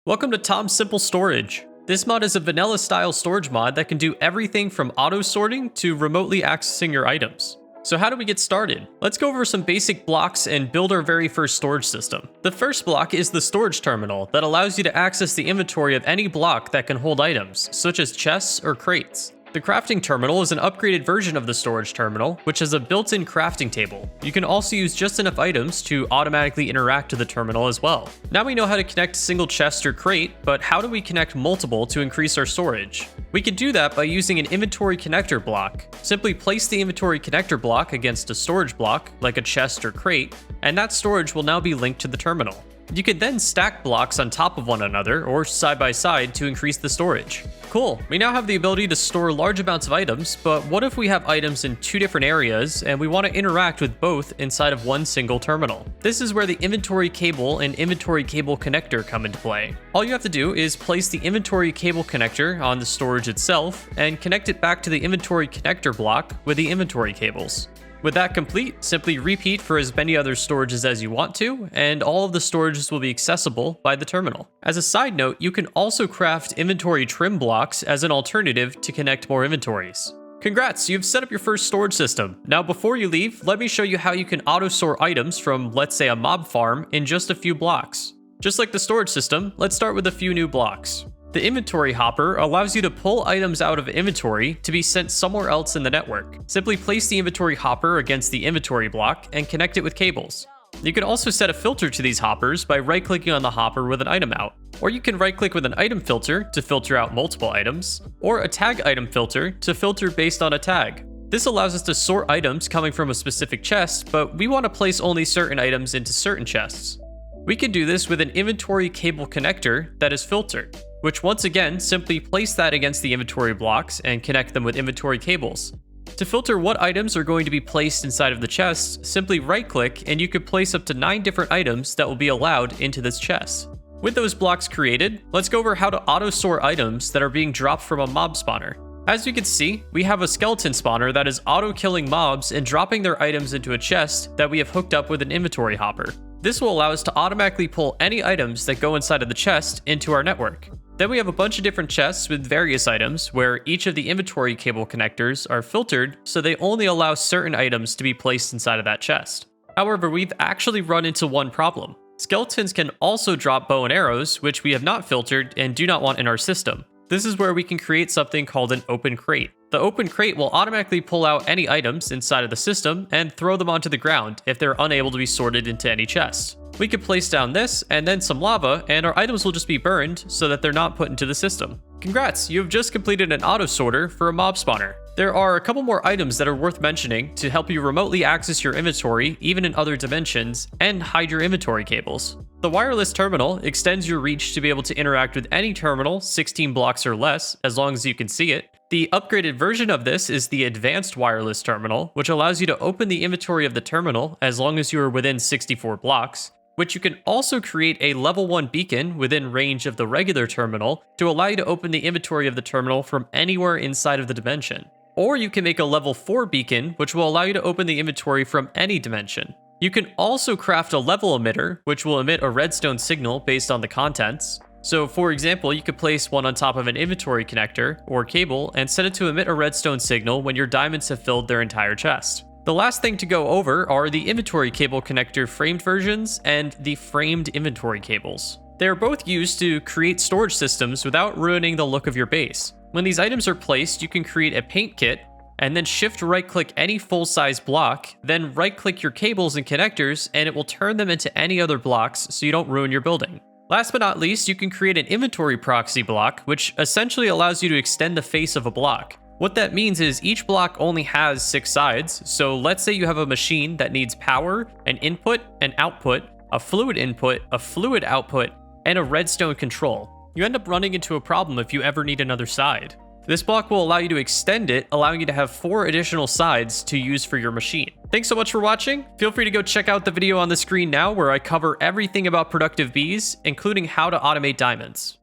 Welcome to Tom's Simple Storage. This mod is a vanilla style storage mod that can do everything from auto sorting to remotely accessing your items. So how do we get started? Let's go over some basic blocks and build our very first storage system. The first block is the storage terminal that allows you to access the inventory of any block that can hold items, such as chests or crates. The crafting terminal is an upgraded version of the storage terminal, which has a built-in crafting table. You can also use just enough items to automatically interact with the terminal as well. Now we know how to connect a single chest or crate, but how do we connect multiple to increase our storage? We can do that by using an inventory connector block. Simply place the inventory connector block against a storage block, like a chest or crate, and that storage will now be linked to the terminal. You can then stack blocks on top of one another or side by side to increase the storage. Cool, we now have the ability to store large amounts of items, but what if we have items in two different areas and we want to interact with both inside of one single terminal? This is where the inventory cable and inventory cable connector come into play. All you have to do is place the inventory cable connector on the storage itself and connect it back to the inventory connector block with the inventory cables. With that complete, simply repeat for as many other storages as you want to, and all of the storages will be accessible by the terminal. As a side note, you can also craft inventory trim blocks as an alternative to connect more inventories. Congrats, you've set up your first storage system. Now before you leave, let me show you how you can auto-sort items from, let's say, a mob farm in just a few blocks. Just like the storage system, let's start with a few new blocks. The inventory hopper allows you to pull items out of inventory to be sent somewhere else in the network. Simply place the inventory hopper against the inventory block and connect it with cables. You can also set a filter to these hoppers by right-clicking on the hopper with an item out. Or you can right-click with an item filter to filter out multiple items, or a tag item filter to filter based on a tag. This allows us to sort items coming from a specific chest, but we want to place only certain items into certain chests. We can do this with an inventory cable connector that is filtered, which once again, simply place that against the inventory blocks and connect them with inventory cables. To filter what items are going to be placed inside of the chest, simply right-click and you can place up to 9 different items that will be allowed into this chest. With those blocks created, let's go over how to auto-sort items that are being dropped from a mob spawner. As you can see, we have a skeleton spawner that is auto-killing mobs and dropping their items into a chest that we have hooked up with an inventory hopper. This will allow us to automatically pull any items that go inside of the chest into our network. Then we have a bunch of different chests with various items where each of the inventory cable connectors are filtered so they only allow certain items to be placed inside of that chest. However, we've actually run into one problem. Skeletons can also drop bow and arrows, which we have not filtered and do not want in our system. This is where we can create something called an open crate. The open crate will automatically pull out any items inside of the system and throw them onto the ground if they're unable to be sorted into any chest. We can place down this and then some lava, and our items will just be burned so that they're not put into the system. Congrats, you have just completed an auto sorter for a mob spawner. There are a couple more items that are worth mentioning to help you remotely access your inventory even in other dimensions and hide your inventory cables. The wireless terminal extends your reach to be able to interact with any terminal 16 blocks or less as long as you can see it. The upgraded version of this is the advanced wireless terminal, which allows you to open the inventory of the terminal as long as you are within 64 blocks. Which you can also create a level 1 beacon within range of the regular terminal to allow you to open the inventory of the terminal from anywhere inside of the dimension. Or you can make a level 4 beacon, which will allow you to open the inventory from any dimension. You can also craft a level emitter, which will emit a redstone signal based on the contents. So for example, you could place one on top of an inventory connector or cable and set it to emit a redstone signal when your diamonds have filled their entire chest. The last thing to go over are the inventory cable connector framed versions and the framed inventory cables. They are both used to create storage systems without ruining the look of your base. When these items are placed, you can create a paint kit and then shift right-click any full-size block, then right-click your cables and connectors and it will turn them into any other blocks so you don't ruin your building. Last but not least, you can create an inventory proxy block, which essentially allows you to extend the face of a block. What that means is each block only has 6 sides, so let's say you have a machine that needs power, an input, an output, a fluid input, a fluid output, and a redstone control. You end up running into a problem if you ever need another side. This block will allow you to extend it, allowing you to have 4 additional sides to use for your machine. Thanks so much for watching. Feel free to go check out the video on the screen now where I cover everything about productive bees, including how to automate diamonds.